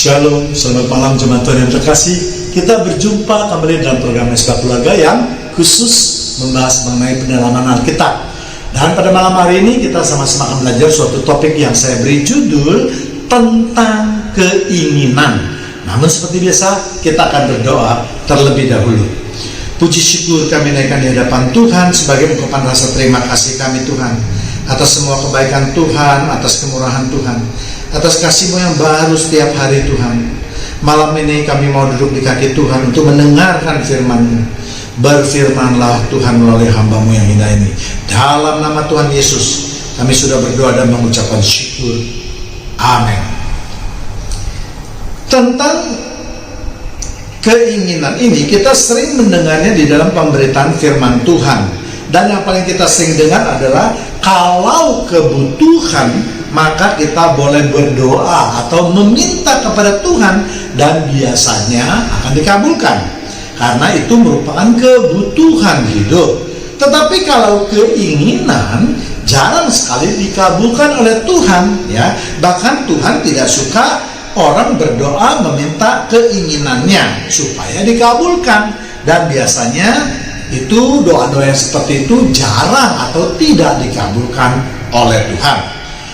Shalom, selamat malam jemaat Tuhan yang terkasih. Kita berjumpa kembali dalam program Mesbah Keluarga yang khusus membahas mengenai pendalaman Alkitab. Dan pada malam hari ini kita sama-sama akan belajar suatu topik yang saya beri judul tentang keinginan. Namun seperti biasa kita akan berdoa terlebih dahulu. Puji syukur kami naikkan di hadapan Tuhan sebagai ungkapan rasa terima kasih kami Tuhan atas semua kebaikan Tuhan, atas kemurahan Tuhan, atas kasih-Mu yang baru setiap hari Tuhan. Malam ini kami mau duduk di kaki Tuhan untuk mendengarkan firman-Mu. Berfirmanlah Tuhan melalui hamba-Mu yang indah ini. Dalam nama Tuhan Yesus kami sudah berdoa dan mengucapkan syukur. Amin. Tentang keinginan ini kita sering mendengarnya di dalam pemberitaan firman Tuhan. Dan yang paling kita sering dengar adalah kalau kebutuhan maka kita boleh berdoa atau meminta kepada Tuhan dan biasanya akan dikabulkan karena itu merupakan kebutuhan hidup. Tetapi kalau keinginan jarang sekali dikabulkan oleh Tuhan, ya. Bahkan Tuhan tidak suka orang berdoa meminta keinginannya supaya dikabulkan, dan biasanya itu doa-doa yang seperti itu jarang atau tidak dikabulkan oleh Tuhan.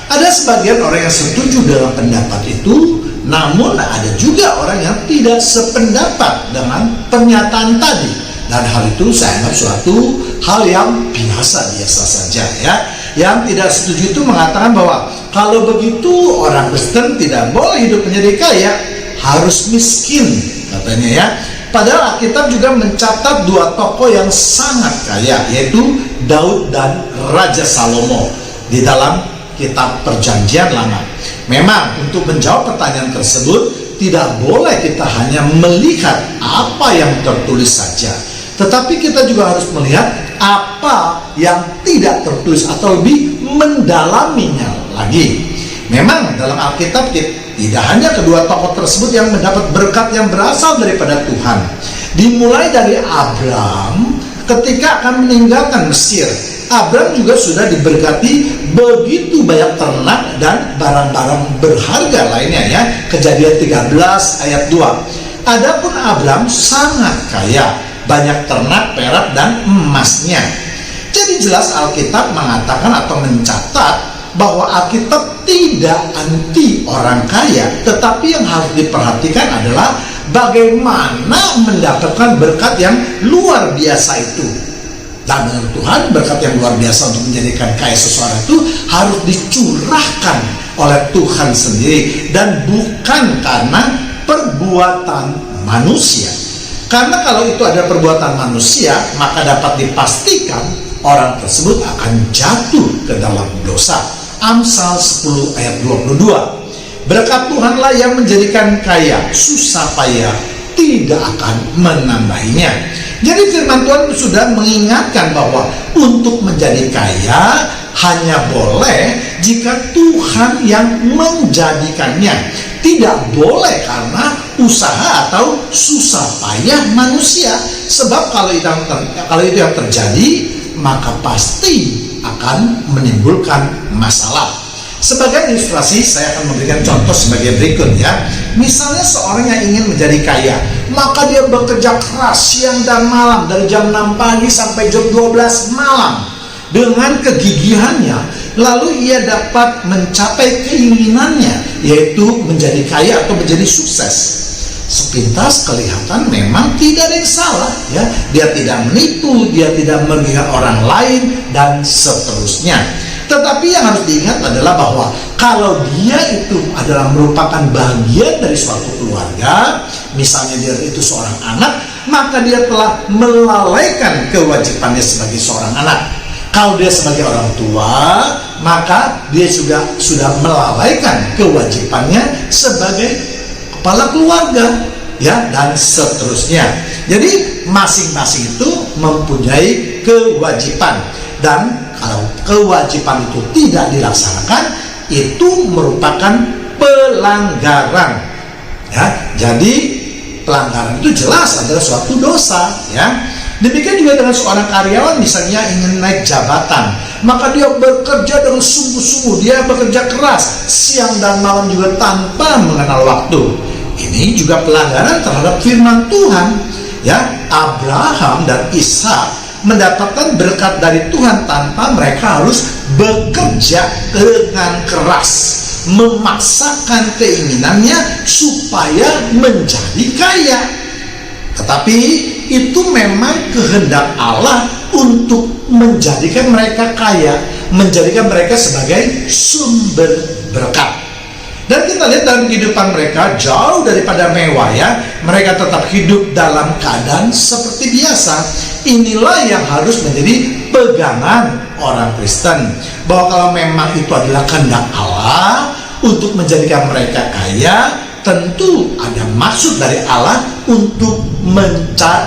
Ada sebagian orang yang setuju dalam pendapat itu, namun ada juga orang yang tidak sependapat dengan pernyataan tadi. Dan hal itu saya anggap suatu hal yang biasa-biasa saja, ya. Yang tidak setuju itu mengatakan bahwa kalau begitu orang Kristen tidak boleh hidup menjadi kaya, harus miskin katanya, ya. Padahal Alkitab juga mencatat dua tokoh yang sangat kaya, yaitu Daud dan Raja Salomo di dalam kitab Perjanjian Lama. Memang untuk menjawab pertanyaan tersebut tidak boleh kita hanya melihat apa yang tertulis saja, tetapi kita juga harus melihat apa yang tidak tertulis atau lebih mendalaminya lagi. Memang dalam Alkitab tidak hanya kedua tokoh tersebut yang mendapat berkat yang berasal daripada Tuhan. Dimulai dari Abraham ketika akan meninggalkan Mesir. Abraham juga sudah diberkati begitu banyak ternak dan barang-barang berharga lainnya, ya. Kejadian 13 ayat 2. Adapun Abraham sangat kaya, banyak ternak, perak dan emasnya. Jadi jelas Alkitab mengatakan atau mencatat bahwa Alkitab tidak anti orang kaya, tetapi yang harus diperhatikan adalah bagaimana mendapatkan berkat yang luar biasa itu. Dan menurut Tuhan, berkat yang luar biasa untuk menjadikan kaya seseorang itu harus dicurahkan oleh Tuhan sendiri dan bukan karena perbuatan manusia. Karena kalau itu ada perbuatan manusia, maka dapat dipastikan orang tersebut akan jatuh ke dalam dosa. Amsal 10 ayat 22. Berkat Tuhanlah yang menjadikan kaya, susah payah tidak akan menambahinya. Jadi firman Tuhan sudah mengingatkan bahwa untuk menjadi kaya hanya boleh jika Tuhan yang menjadikannya. Tidak boleh karena usaha atau susah payah manusia. Sebab kalau itu yang terjadi, maka pasti akan menimbulkan masalah. Sebagai ilustrasi saya akan memberikan contoh sebagai berikut, ya. Misalnya seorang yang ingin menjadi kaya, maka dia bekerja keras siang dan malam dari jam 6 pagi sampai jam 12 malam dengan kegigihannya, lalu ia dapat mencapai keinginannya, yaitu menjadi kaya atau menjadi sukses. Sepintas kelihatan memang tidak ada yang salah, ya. Dia tidak menipu, dia tidak merugikan orang lain dan seterusnya. Tetapi yang harus diingat adalah bahwa kalau dia itu adalah merupakan bagian dari suatu keluarga, misalnya dia itu seorang anak, maka dia telah melalaikan kewajibannya sebagai seorang anak. Kalau dia sebagai orang tua, maka dia juga sudah melalaikan kewajibannya sebagai kepala keluarga, ya, dan seterusnya. Jadi masing-masing itu mempunyai kewajiban, dan kalau kewajiban itu tidak dilaksanakan, itu merupakan pelanggaran, ya. Jadi pelanggaran itu jelas adalah suatu dosa, ya. Demikian juga dengan seorang karyawan misalnya ingin naik jabatan, maka dia bekerja dengan sungguh-sungguh, dia bekerja keras siang dan malam juga tanpa mengenal waktu. ini juga pelanggaran terhadap firman Tuhan. Ya, Abraham dan Ishak mendapatkan berkat dari Tuhan tanpa mereka harus bekerja dengan keras, memaksakan keinginannya supaya menjadi kaya. Tetapi itu memang kehendak Allah untuk menjadikan mereka kaya, menjadikan mereka sebagai sumber berkat. Dan kita lihat dalam kehidupan mereka jauh daripada mewah, ya. Mereka tetap hidup dalam keadaan seperti biasa. Inilah yang harus menjadi pegangan orang Kristen, bahwa kalau memang itu adalah kehendak Allah untuk menjadikan mereka kaya, tentu ada maksud dari Allah untuk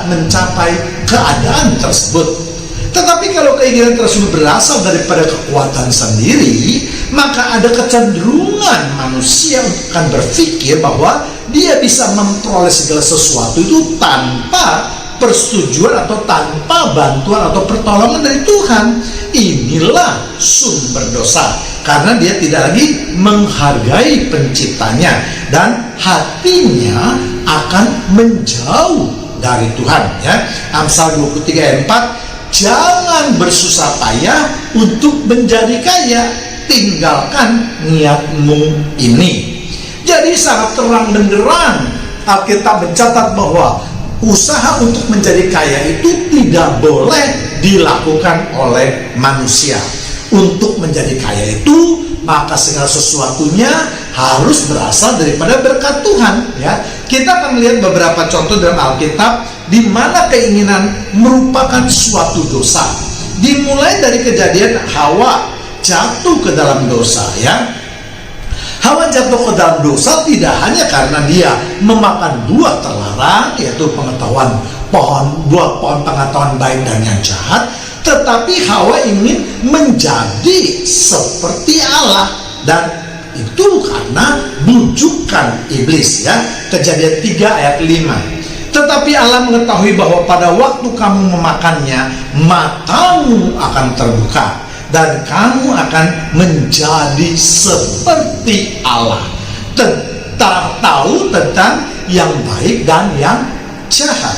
mencapai keadaan tersebut. Tetapi kalau keinginan tersebut berasal daripada kekuatan sendiri, maka ada kecenderungan manusia akan berpikir bahwa dia bisa memperoleh segala sesuatu itu tanpa persetujuan atau tanpa bantuan atau pertolongan dari Tuhan. Inilah sumber dosa, karena dia tidak lagi menghargai penciptanya dan hatinya akan menjauh dari Tuhan, ya. Amsal 23 ayat 4, jangan bersusah payah untuk menjadi kaya, tinggalkan niatmu ini. Jadi sangat terang benderang Alkitab mencatat bahwa usaha untuk menjadi kaya itu tidak boleh dilakukan oleh manusia. Untuk menjadi kaya itu, maka segala sesuatunya harus berasal daripada berkat Tuhan, ya. Kita akan melihat beberapa contoh dalam Alkitab di mana keinginan merupakan suatu dosa. Dimulai dari kejadian Hawa jatuh ke dalam dosa, ya. Hawa jatuh ke dalam dosa tidak hanya karena dia memakan buah terlarang, yaitu buah pohon pengetahuan baik dan yang jahat, tetapi Hawa ingin menjadi seperti Allah, dan itu karena bujukan iblis, ya. Kejadian 3 ayat 5. Tetapi Allah mengetahui bahwa pada waktu kamu memakannya, matamu akan terbuka dan kamu akan menjadi seperti Allah, tahu tentang yang baik dan yang jahat.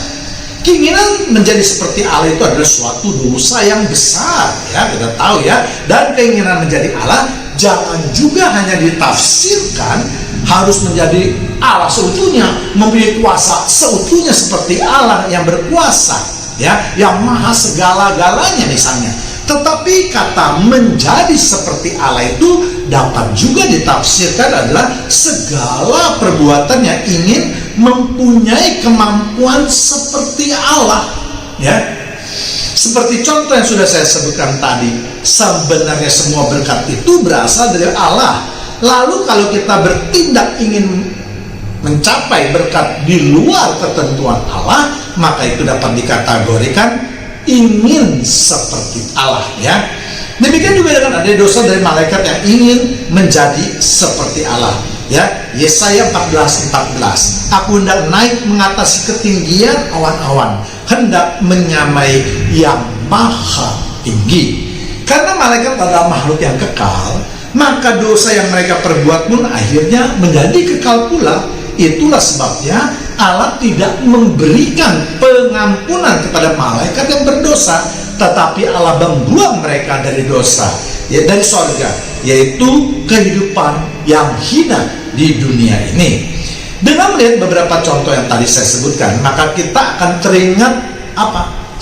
Keinginan menjadi seperti Allah itu adalah suatu dosa yang besar, ya, kita tahu, ya. Dan keinginan menjadi Allah jangan juga hanya ditafsirkan harus menjadi Allah seutuhnya, memiliki kuasa seutuhnya seperti Allah yang berkuasa, ya, yang maha segala-galanya misalnya. Tetapi kata menjadi seperti Allah itu dapat juga ditafsirkan adalah segala perbuatan yang ingin mempunyai kemampuan seperti Allah, ya. Seperti contoh yang sudah saya sebutkan tadi, sebenarnya semua berkat itu berasal dari Allah. Lalu kalau kita bertindak ingin mencapai berkat di luar ketentuan Allah, maka itu dapat dikategorikan ingin seperti Allah, ya. Demikian juga dengan ada dosa dari malaikat yang ingin menjadi seperti Allah, ya. Yesaya 14:14, aku hendak naik mengatasi ketinggian awan-awan, hendak menyamai yang maha tinggi. Karena malaikat adalah makhluk yang kekal, maka dosa yang mereka perbuat pun akhirnya menjadi kekal pula. Itulah sebabnya Allah tidak memberikan pengampunan kepada malaikat yang berdosa, tetapi Allah membuang mereka dari dosa, ya, dari sorga, yaitu kehidupan yang hina di dunia ini. Dengan melihat beberapa contoh yang tadi saya sebutkan, maka kita akan teringat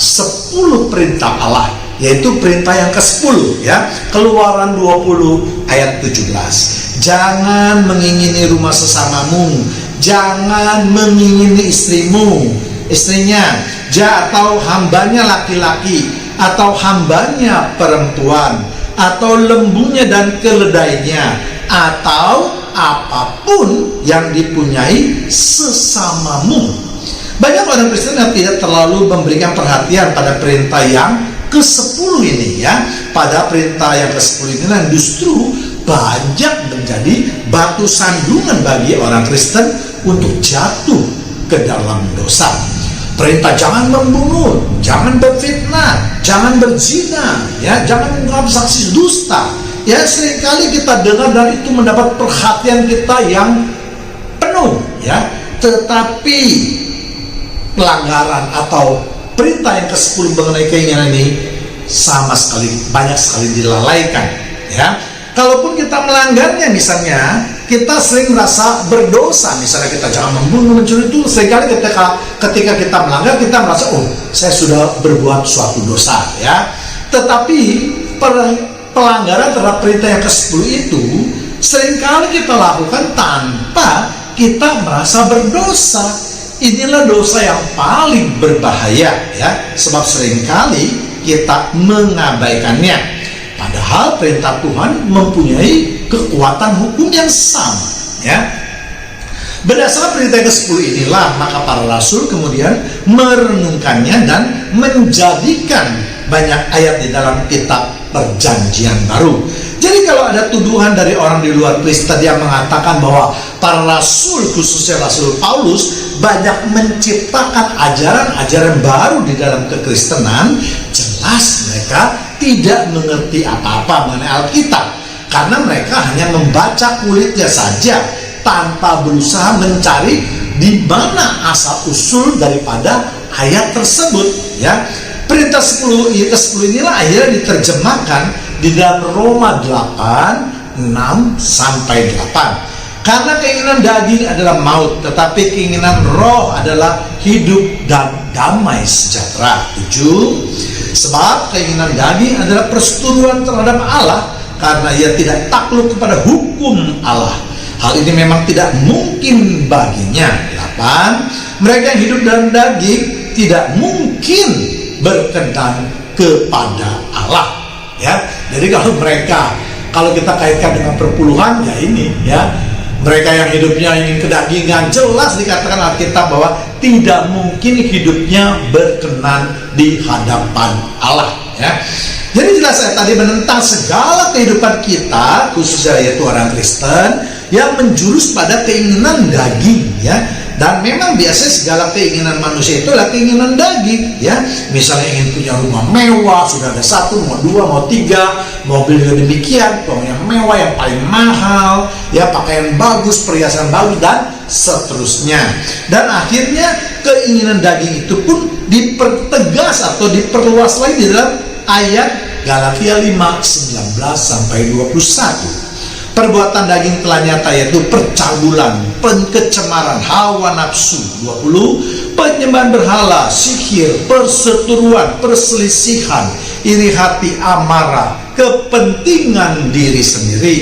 10 perintah Allah, yaitu perintah yang ke-10, ya. Keluaran 20 ayat 17. Jangan mengingini rumah sesamamu, jangan mengingini istrinya, atau hambanya laki-laki, atau hambanya perempuan, atau lembunya dan keledainya, atau apapun yang dipunyai sesamamu. Banyak orang Kristen yang tidak terlalu memberikan perhatian pada perintah yang ke-10 ini, ya. Pada perintah yang ke-10 ini dan justru banyak menjadi batu sandungan bagi orang Kristen untuk jatuh ke dalam dosa. Perintah jangan membunuh, jangan berfitnah, jangan berzina, ya, jangan bersaksi dusta. Ya, seringkali kita dengar dan itu mendapat perhatian kita yang penuh, ya. tetapi pelanggaran atau perintah yang ke-10 mengenai keinginan ini banyak sekali dilalaikan, ya. Kalaupun kita melanggarnya, misalnya kita sering merasa berdosa, misalnya kita jangan membunuh, mencuri, itu seringkali ketika kita melanggar, kita merasa, oh, saya sudah berbuat suatu dosa, ya. Tetapi pelanggaran terhadap perintah yang ke-10 itu seringkali kita lakukan tanpa kita merasa berdosa. Inilah dosa yang paling berbahaya, ya, sebab seringkali kita mengabaikannya. Padahal perintah Tuhan mempunyai kekuatan hukum yang sama, ya. Berdasarkan perintah ke-10 inilah maka para rasul kemudian merenungkannya dan menjadikan banyak ayat di dalam kitab Perjanjian Baru. Jadi kalau ada tuduhan dari orang di luar Kristen yang mengatakan bahwa para rasul, khususnya Rasul Paulus, banyak menciptakan ajaran-ajaran baru di dalam kekristenan, jelas mereka tidak mengerti apa-apa mengenai Alkitab, karena mereka hanya membaca kulitnya saja tanpa berusaha mencari di mana asal usul daripada ayat tersebut, ya. Perintah ke-10 inilah akhirnya diterjemahkan di dalam Roma 8, 6 sampai 8. Karena keinginan daging adalah maut, tetapi keinginan roh adalah hidup dan damai sejahtera. 7. Sebab keinginan daging adalah perseteruan terhadap Allah, karena ia tidak takluk kepada hukum Allah. Hal ini memang tidak mungkin baginya. 8. Mereka yang hidup dalam daging tidak mungkin berkenan kepada Allah, ya. Jadi kalau kita kaitkan dengan perpuluhan, ya ini, ya, mereka yang hidupnya ingin kedagingan, jelas dikatakan Alkitab bahwa tidak mungkin hidupnya berkenan di hadapan Allah, ya. Jadi jelas saya tadi menentang segala kehidupan kita, khususnya yaitu orang Kristen yang menjurus pada keinginan daging, ya. Dan memang biasanya segala keinginan manusia itu adalah keinginan daging, ya. Misalnya ingin punya rumah mewah, sudah ada 1, mau 2, mau 3, mobil juga demikian, yang mewah, yang paling mahal, ya, pakaian bagus, perhiasan bagus, dan seterusnya. Dan akhirnya keinginan daging itu pun dipertegas atau diperluas lagi di dalam ayat Galatia 5, 19 sampai 21. Perbuatan daging telah nyata, yaitu percabulan, penkecemaran, hawa nafsu. 20. Penyembahan berhala, sihir, perseteruan, perselisihan, iri hati, amarah, kepentingan diri sendiri,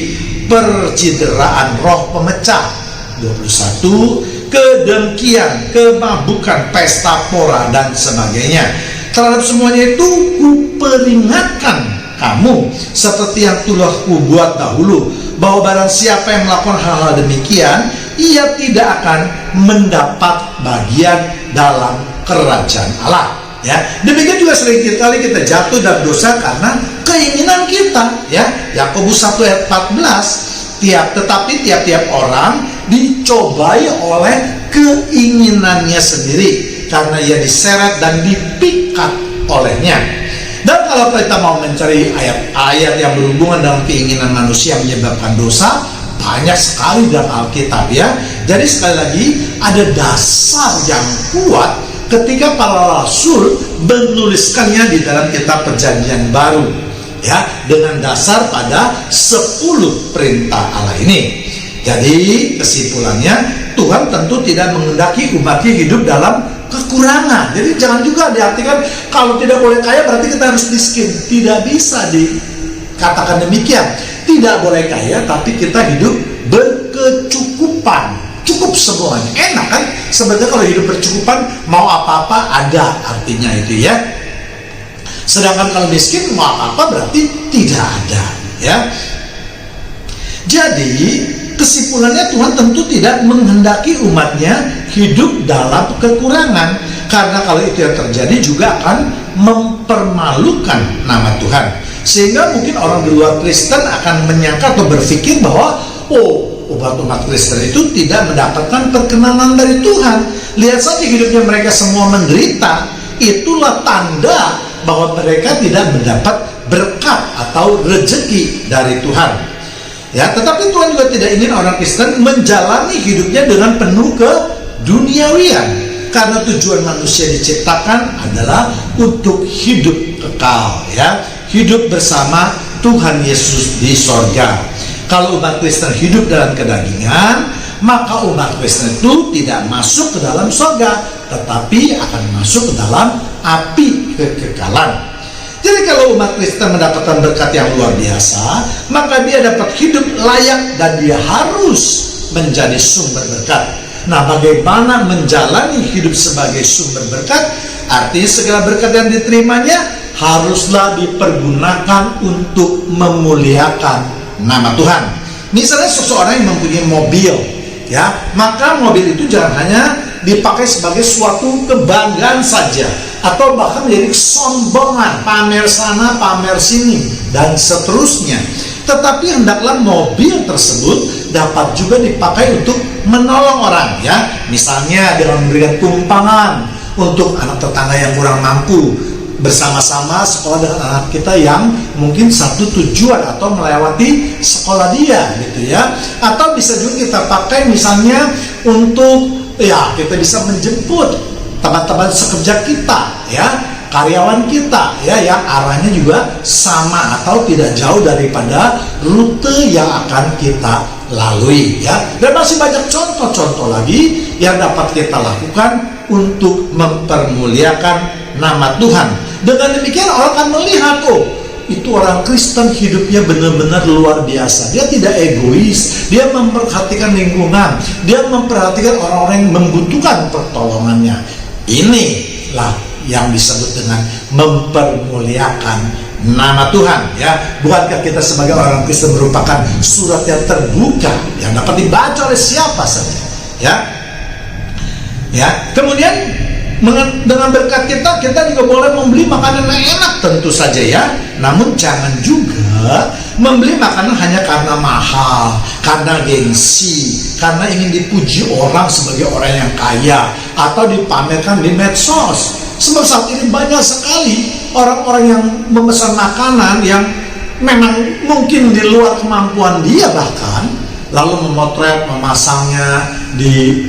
percideraan roh pemecah. 21. Kedengkian, kemabukan, pesta pora, dan sebagainya. Terhadap semuanya itu kuperingatkan kamu, seperti yang telah kubuat dahulu, bahwa barang siapa yang melakukan hal-hal demikian, ia tidak akan mendapat bagian dalam kerajaan Allah, ya. Demikian juga seringkali kita jatuh dalam dosa karena keinginan kita, ya. Yakobus 1 ayat 14. Tetapi tiap-tiap orang dicobai oleh keinginannya sendiri, karena ia diseret dan dipikat olehnya. Dan kalau kita mau mencari ayat-ayat yang berhubungan dengan keinginan manusia menyebabkan dosa, banyak sekali dalam Alkitab, ya. Jadi sekali lagi ada dasar yang kuat ketika para rasul menuliskannya di dalam kitab Perjanjian Baru, ya, dengan dasar pada 10 perintah Allah ini. Jadi kesimpulannya, Tuhan tentu tidak menghendaki umatnya hidup dalam kekurangan. Jadi jangan juga diartikan kalau tidak boleh kaya berarti kita harus miskin. Tidak bisa dikatakan demikian. Tidak boleh kaya tapi kita hidup berkecukupan, cukup semuanya. Enak kan? Sebenarnya kalau hidup berkecukupan, mau apa-apa ada artinya itu, ya. Sedangkan kalau miskin, mau apa-apa berarti tidak ada, ya. Jadi kesimpulannya, Tuhan tentu tidak menghendaki umatnya hidup dalam kekurangan, karena kalau itu yang terjadi juga akan mempermalukan nama Tuhan. Sehingga mungkin orang di luar Kristen akan menyangka atau berpikir bahwa umat Kristen itu tidak mendapatkan perkenanan dari Tuhan. Lihat saja hidupnya mereka semua menderita. Itulah tanda bahwa mereka tidak mendapat berkat atau rezeki dari Tuhan. Ya, tetapi Tuhan juga tidak ingin orang Kristen menjalani hidupnya dengan penuh keduniawian. Karena tujuan manusia diciptakan adalah untuk hidup kekal, ya, hidup bersama Tuhan Yesus di sorga. Kalau umat Kristen hidup dalam kedagingan, maka umat Kristen itu tidak masuk ke dalam sorga, tetapi akan masuk ke dalam api kekekalan. Jadi kalau umat Kristen mendapatkan berkat yang luar biasa, maka dia dapat hidup layak dan dia harus menjadi sumber berkat. Nah, bagaimana menjalani hidup sebagai sumber berkat? Artinya segala berkat yang diterimanya haruslah dipergunakan untuk memuliakan nama Tuhan. Misalnya seseorang yang mempunyai mobil, ya, maka mobil itu jangan hanya dipakai sebagai suatu kebanggaan saja, atau bahkan menjadi kesombongan, pamer sana, pamer sini, dan seterusnya. Tetapi hendaklah mobil tersebut dapat juga dipakai untuk menolong orang, ya. Misalnya dengan memberikan tumpangan untuk anak tetangga yang kurang mampu, bersama-sama sekolah dengan anak kita yang mungkin satu tujuan atau melewati sekolah dia, gitu ya. Atau bisa juga kita pakai misalnya untuk, ya, kita bisa menjemput teman-teman sekerja kita, ya, karyawan kita, ya, yang arahnya juga sama atau tidak jauh daripada rute yang akan kita lalui, ya. Dan masih banyak contoh-contoh lagi yang dapat kita lakukan untuk mempermuliakan nama Tuhan. Dengan demikian orang akan melihat, oh, itu orang Kristen hidupnya benar-benar luar biasa. Dia tidak egois, dia memperhatikan lingkungan, dia memperhatikan orang-orang yang membutuhkan pertolongannya. Inilah yang disebut dengan mempermuliakan nama Tuhan, ya. Bukankah kita sebagai orang Kristen merupakan surat yang terbuka yang dapat dibaca oleh siapa saja, ya? Ya, kemudian dengan berkat kita juga boleh membeli makanan yang enak tentu saja, ya. Namun jangan juga membeli makanan hanya karena mahal, karena gengsi, karena ingin dipuji orang sebagai orang yang kaya, atau dipamerkan di medsos. Sebab saat ini banyak sekali orang-orang yang memesan makanan yang memang mungkin di luar kemampuan dia, bahkan lalu memotret, memasangnya di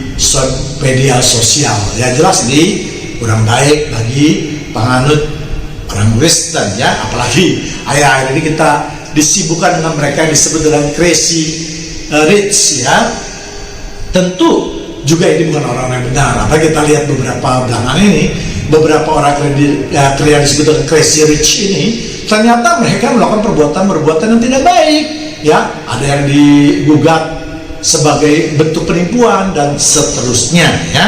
media sosial. Ya, jelas ini kurang baik bagi penganut orang Kristen, ya. Apalagi akhir-akhir ini kita disibukkan dengan mereka yang disebut dengan crazy rich, ya. Tentu juga ini bukan orang yang benar. Apa kita lihat beberapa belakangan ini, beberapa orang yang disebut dengan crazy rich ini, ternyata mereka melakukan perbuatan-perbuatan yang tidak baik, ya. Ada yang digugat sebagai bentuk penipuan dan seterusnya, ya.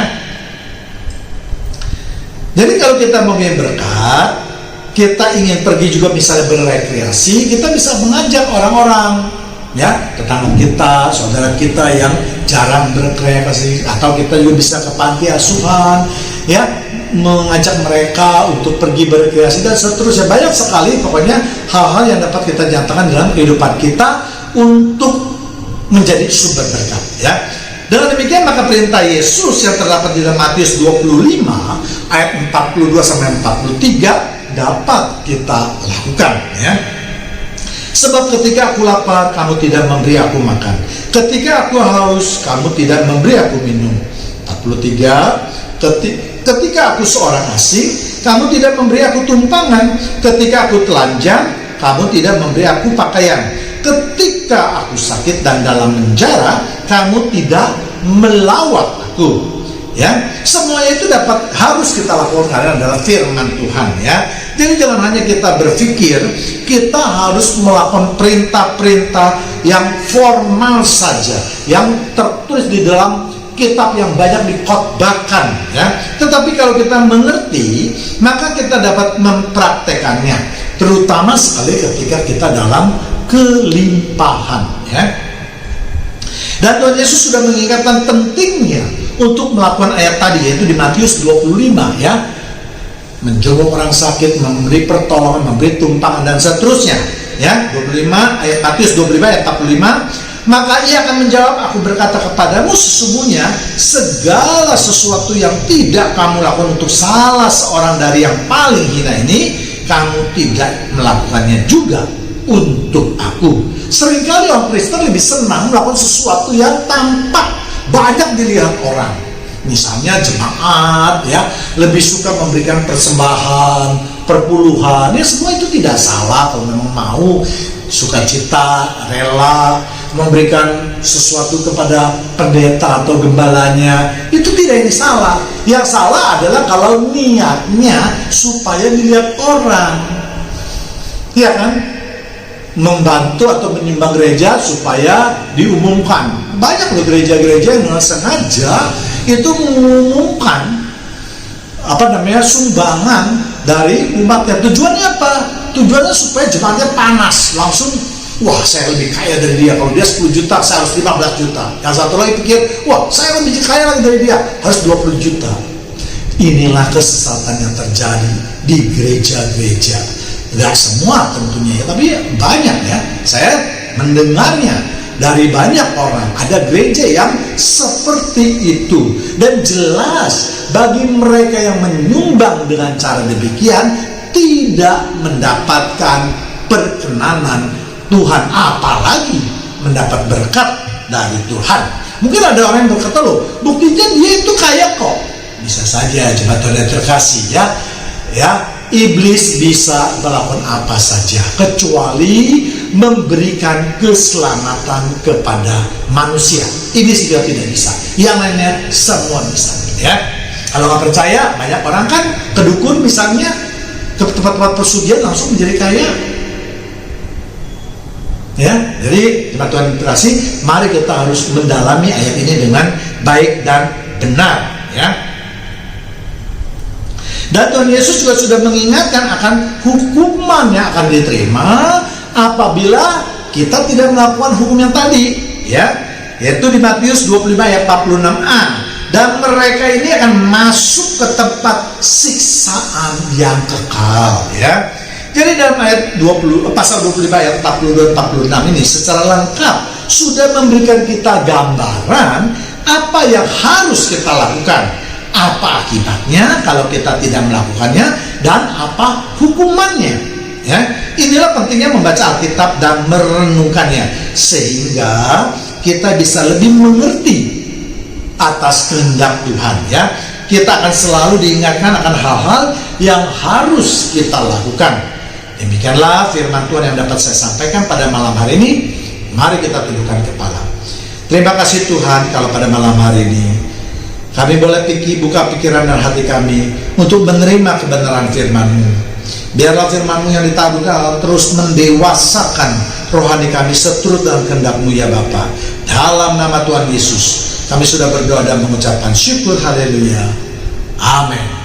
Jadi kalau kita mau berkat, kita ingin pergi juga misalnya berrekreasi, kita bisa mengajak orang-orang, ya, tetangga kita, saudara kita yang jarang berrekreasi, atau kita juga bisa ke panti asuhan, ya, mengajak mereka untuk pergi berrekreasi dan seterusnya. Banyak sekali pokoknya hal-hal yang dapat kita nyatakan dalam kehidupan kita untuk menjadi sumber berkat, ya. Dengan demikian maka perintah Yesus yang terdapat di dalam Matius 25 ayat 42 sampai 43 dapat kita lakukan, ya. Sebab ketika aku lapar, kamu tidak memberi aku makan. Ketika aku haus, kamu tidak memberi aku minum. 43, ketika aku seorang asing, kamu tidak memberi aku tumpangan. Ketika aku telanjang, kamu tidak memberi aku pakaian. Ketika aku sakit dan dalam penjara, kamu tidak melawat aku. Ya, semuanya itu harus kita lakukan karena adalah firman Tuhan, ya. Jadi jangan hanya kita berpikir kita harus melakukan perintah-perintah yang formal saja, yang tertulis di dalam kitab yang banyak dikhotbahkan, ya. Tetapi kalau kita mengerti, maka kita dapat mempraktekannya, terutama sekali ketika kita dalam kelimpahan, ya. Dan Tuhan Yesus sudah mengingatkan pentingnya untuk melakukan ayat tadi, yaitu di Matius 25, ya. Menjenguk orang sakit, memberi pertolongan, memberi tumpangan dan seterusnya, ya. 25 ayat Matius 25 ayat 45. Maka ia akan menjawab, aku berkata kepadamu, sesungguhnya segala sesuatu yang tidak kamu lakukan untuk salah seorang dari yang paling hina ini, kamu tidak melakukannya juga untuk aku. Seringkali orang Kristen lebih senang melakukan sesuatu yang tampak banyak dilihat orang, Misalnya jemaat ya lebih suka memberikan persembahan, perpuluhan, ya semua itu tidak salah kalau memang mau sukacita, rela memberikan sesuatu kepada pendeta atau gembalanya, itu tidak ini salah. Yang salah adalah kalau niatnya supaya dilihat orang, ya kan? Membantu atau menyumbang gereja supaya diumumkan. Banyak loh gereja-gereja yang sengaja itu mengumumkan sumbangan dari umatnya. Tujuannya apa? Tujuannya supaya jemaatnya panas, langsung wah saya lebih kaya dari dia, kalau dia 10 juta saya harus 15 juta. Yang satu lagi pikir, wah saya lebih kaya lagi dari dia, harus 20 juta. Inilah kesesatan yang terjadi di gereja-gereja. Gak semua tentunya ya, tapi banyak ya. Saya mendengarnya dari banyak orang, ada gereja yang seperti itu. Dan jelas bagi mereka yang menyumbang dengan cara demikian tidak mendapatkan perkenanan Tuhan, apalagi mendapat berkat dari Tuhan. Mungkin ada orang yang berkata, loh buktinya dia itu kaya kok. Bisa saja jemaat Tuhan terkasih ya, iblis bisa melakukan apa saja kecuali memberikan keselamatan kepada manusia. Iblis juga tidak bisa, yang lainnya semua bisa ya. Kalau nggak percaya, banyak orang kan ke dukun misalnya, ke tempat-tempat persugihan langsung menjadi kaya ya. Jadi jemaat Tuhan terkasih, mari kita harus mendalami ayat ini dengan baik dan benar ya. Dan Tuhan Yesus juga sudah mengingatkan akan hukuman yang akan diterima apabila kita tidak melakukan hukum yang tadi ya, yaitu di Matius 25 ayat 46a. Dan mereka ini akan masuk ke tempat siksaan yang kekal ya. Jadi dalam ayat pasal 25 ayat 42 dan 46 ini secara lengkap sudah memberikan kita gambaran apa yang harus kita lakukan, apa akibatnya kalau kita tidak melakukannya, dan apa hukumannya ya. Inilah pentingnya membaca Alkitab dan merenungkannya sehingga kita bisa lebih mengerti atas kehendak Tuhan ya. Kita akan selalu diingatkan akan hal-hal yang harus kita lakukan. Demikianlah firman Tuhan yang dapat saya sampaikan pada malam hari ini. Mari kita tundukkan kepala. Terima kasih Tuhan kalau pada malam hari ini kami boleh buka pikiran dan hati kami untuk menerima kebenaran firman-Mu. Biarlah firman-Mu yang ditaburkan terus mendewasakan rohani kami seturut dalam kehendak-Mu ya Bapa. Dalam nama Tuhan Yesus kami sudah berdoa dan mengucapkan syukur, haleluya, amin.